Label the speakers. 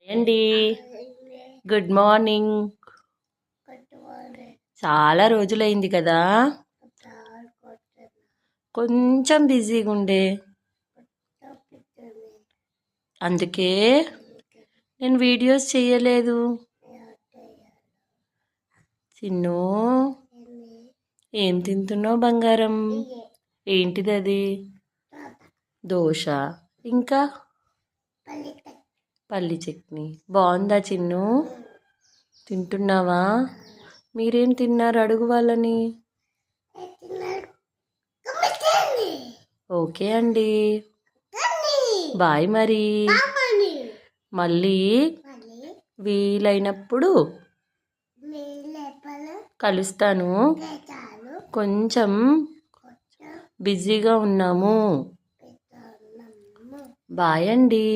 Speaker 1: అండి good morning. చాలా రోజులైంది కదా, కొంచెం బిజీగా ఉండే, అందుకే నేను వీడియోస్ చేయలేదు. చిన్ను, ఏం తింటున్నావు బంగారం? ఏంటిది అది? దోశ, ఇంకా పల్లి చట్నీ. బాగుందా చిన్ను? తింటున్నావా? మీరేం తిన్నారు? అడుగు వాళ్ళని. ఓకే అండి, బాయ్. మరి మళ్ళీ వీలైనప్పుడు కలుస్తాను. కొంచెం బిజీగా ఉన్నాము. బాయ్ అండి.